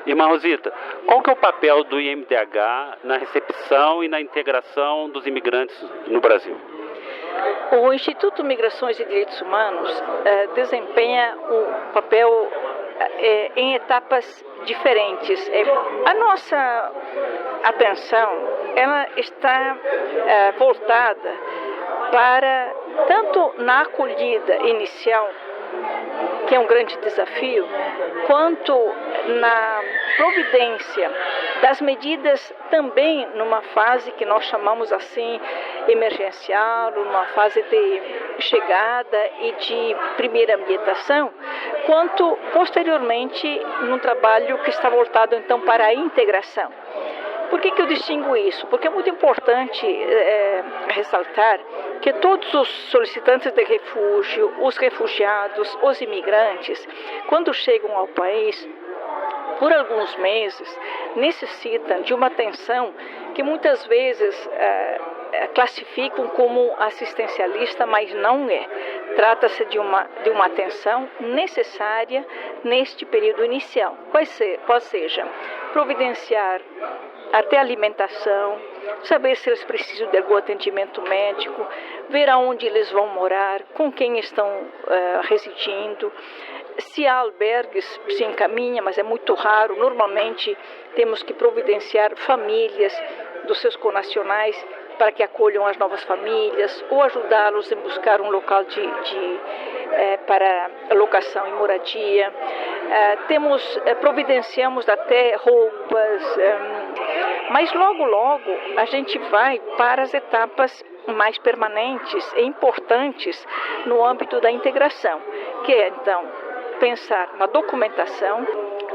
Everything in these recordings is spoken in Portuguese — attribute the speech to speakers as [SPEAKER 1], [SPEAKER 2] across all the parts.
[SPEAKER 1] Irmã Rosita, qual que é o papel do IMDH na recepção e na integração dos imigrantes no Brasil?
[SPEAKER 2] O Instituto Migrações e Direitos Humanos desempenha um papel em etapas diferentes. A nossa atenção ela está voltada para tanto na acolhida inicial, que é um grande desafio, quanto na providência das medidas também numa fase que nós chamamos assim emergencial, numa fase de chegada e de primeira ambientação, quanto posteriormente num trabalho que está voltado então para a integração. Por que eu distingo isso? Porque é muito importante ressaltar que todos os solicitantes de refúgio, os refugiados, os imigrantes, quando chegam ao país, por alguns meses, necessitam de uma atenção que muitas vezes classificam como assistencialista, mas não é. Trata-se de uma atenção necessária neste período inicial, qual seja providenciar até alimentação, saber se eles precisam de algum atendimento médico, ver aonde eles vão morar, com quem estão residindo. Se há albergues, se encaminha, mas é muito raro. Normalmente temos que providenciar famílias dos seus connacionais para que acolham as novas famílias ou ajudá-los em buscar um local para locação e moradia. Providenciamos até roupas, mas logo a gente vai para as etapas mais permanentes e importantes no âmbito da integração, que é então pensar na documentação,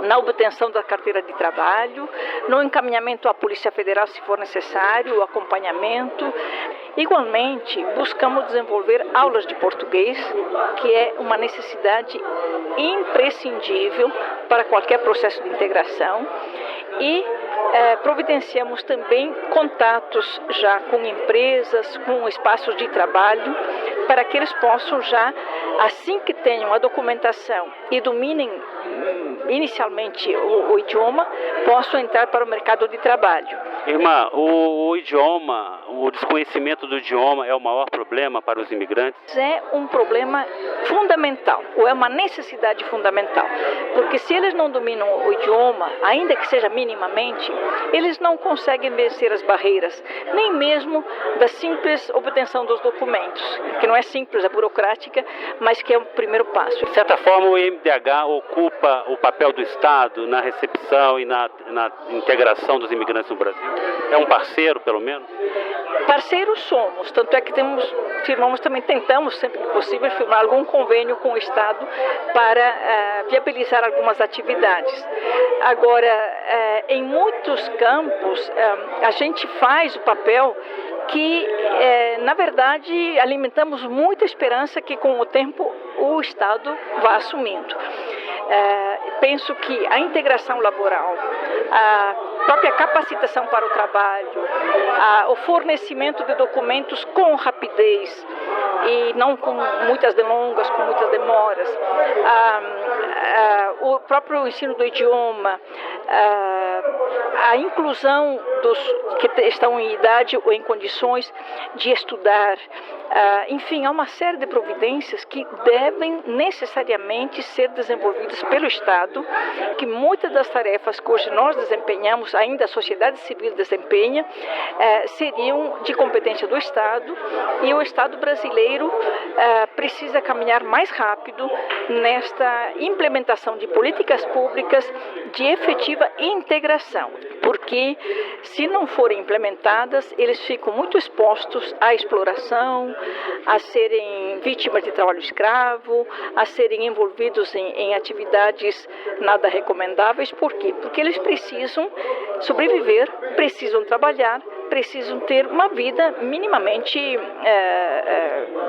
[SPEAKER 2] na obtenção da carteira de trabalho, no encaminhamento à Polícia Federal se for necessário, o acompanhamento. Igualmente, buscamos desenvolver aulas de português, que é uma necessidade imprescindível para qualquer processo de integração, e providenciamos também contatos já com empresas, com espaços de trabalho, para que eles possam já, assim que tenham a documentação e dominem inicialmente o idioma, possam entrar para o mercado de trabalho.
[SPEAKER 1] Irmã, o idioma, o desconhecimento do idioma é o maior problema para os imigrantes?
[SPEAKER 2] É um problema fundamental, ou é uma necessidade fundamental, porque se eles não dominam o idioma, ainda que seja minimamente, eles não conseguem vencer as barreiras, nem mesmo da simples obtenção dos documentos, que não é simples, é burocrática, mas que é o primeiro passo.
[SPEAKER 1] De certa forma, o IMDH ocupa o papel do Estado na recepção e na integração dos imigrantes no Brasil? É um parceiro, pelo menos?
[SPEAKER 2] Parceiros somos, tanto é que tentamos sempre que possível firmar algum convênio com o Estado para viabilizar algumas atividades. Agora, em muitos campos, a gente faz o papel que, na verdade, alimentamos muita esperança que com o tempo o Estado vá assumindo. Penso que a integração laboral, a própria capacitação para o trabalho, o fornecimento de documentos com rapidez e não com muitas delongas, com muitas demoras, o próprio ensino do idioma, a inclusão dos que estão em idade ou em condições de estudar, enfim, há uma série de providências que devem necessariamente ser desenvolvidas pelo Estado, que muitas das tarefas que hoje nós desempenhamos, ainda a sociedade civil desempenha, seriam de competência do Estado, e o Estado brasileiro precisa caminhar mais rápido nesta implementação de políticas públicas de efetiva integração, porque se não forem implementadas, eles ficam muito expostos à exploração, a serem vítimas de trabalho escravo, a serem envolvidos em atividades nada recomendáveis. Por quê? Porque eles precisam sobreviver, precisam trabalhar, precisam ter uma vida minimamente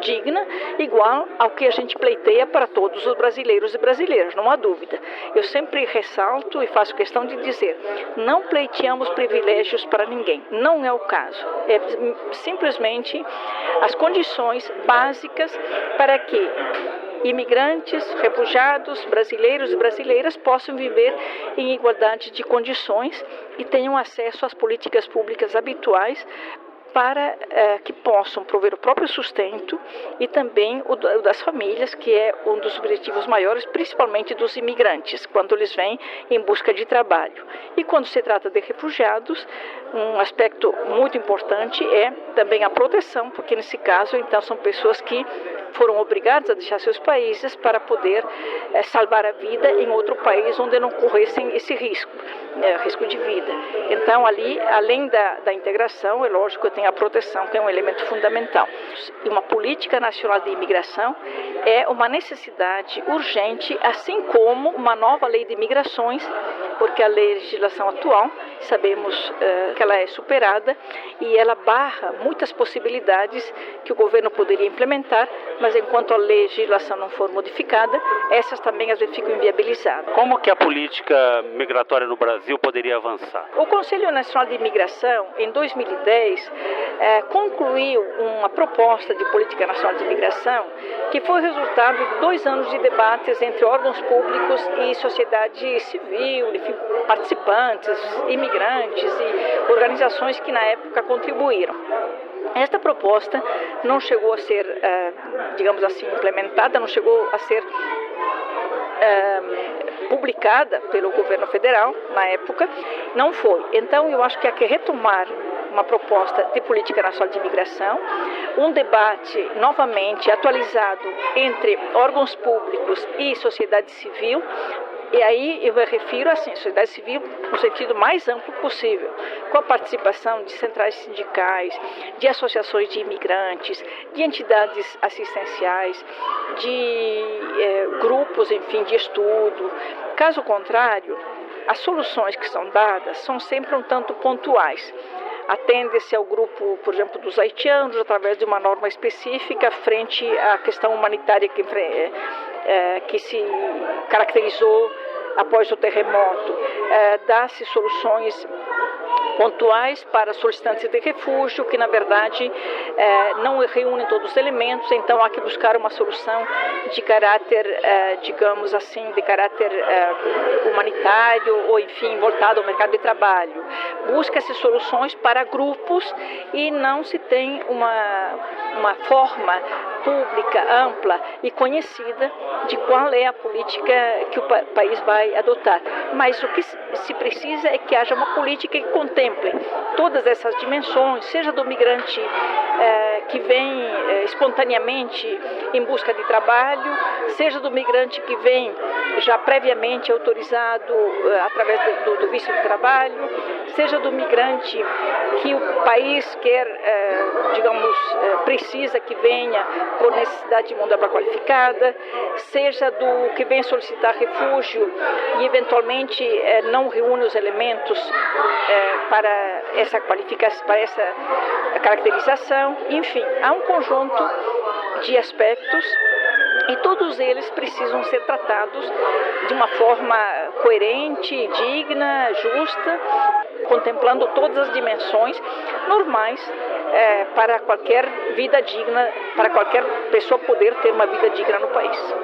[SPEAKER 2] digna, igual ao que a gente pleiteia para todos os brasileiros e brasileiras, não há dúvida. Eu sempre ressalto e faço questão de dizer, não pleiteamos privilégios para ninguém, não é o caso. É simplesmente as condições básicas para que imigrantes, refugiados, brasileiros e brasileiras possam viver em igualdade de condições e tenham acesso às políticas públicas habituais para que possam prover o próprio sustento e também o das famílias, que é um dos objetivos maiores, principalmente dos imigrantes, quando eles vêm em busca de trabalho. E quando se trata de refugiados, um aspecto muito importante é também a proteção, porque nesse caso, então, são pessoas que foram obrigadas a deixar seus países para poder salvar a vida em outro país onde não corressem esse risco de vida. Então, ali, além da integração, é lógico, tem a proteção, que é um elemento fundamental. E uma política nacional de imigração é uma necessidade urgente, assim como uma nova lei de imigrações, porque a legislação atual, sabemos que ela é superada e ela barra muitas possibilidades que o governo poderia implementar, mas enquanto a legislação não for modificada, essas também às vezes ficam inviabilizadas.
[SPEAKER 1] Como que a política migratória no Brasil poderia avançar?
[SPEAKER 2] O Conselho Nacional de Imigração, em 2010, concluiu uma proposta de política nacional de imigração que foi resultado de 2 anos de debates entre órgãos públicos e sociedade civil, enfim, participantes, imigrantes e organizações que na época contribuíram. Esta proposta não chegou a ser, digamos assim, implementada, não chegou a ser publicada pelo governo federal na época, não foi. Então, eu acho que há que retomar uma proposta de política nacional de imigração, um debate novamente atualizado entre órgãos públicos e sociedade civil. E aí eu me refiro assim, sociedade civil no sentido mais amplo possível, com a participação de centrais sindicais, de associações de imigrantes, de entidades assistenciais, de grupos, enfim, de estudo. Caso contrário, as soluções que são dadas são sempre um tanto pontuais. Atende-se ao grupo, por exemplo, dos haitianos, através de uma norma específica frente à questão humanitária que se caracterizou após o terremoto. Dá-se soluções pontuais para solicitantes de refúgio, que na verdade não reúnem todos os elementos, então há que buscar uma solução de caráter, digamos assim, de caráter humanitário ou enfim, voltado ao mercado de trabalho. Busca-se soluções para grupos e não se tem uma forma pública, ampla e conhecida de qual é a política que o país vai adotar. Mas o que se precisa é que haja uma política que contemple todas essas dimensões, seja do migrante que vem espontaneamente em busca de trabalho, seja do migrante que vem já previamente autorizado através do visto de trabalho, seja do migrante que o país quer, precisa que venha por necessidade de mão de obra qualificada, seja do que vem solicitar refúgio e eventualmente não reúne os elementos para essa qualificação, para essa caracterização. Enfim, há um conjunto de aspectos e todos eles precisam ser tratados de uma forma coerente, digna, justa, contemplando todas as dimensões normais para qualquer vida digna, para qualquer pessoa poder ter uma vida digna no país.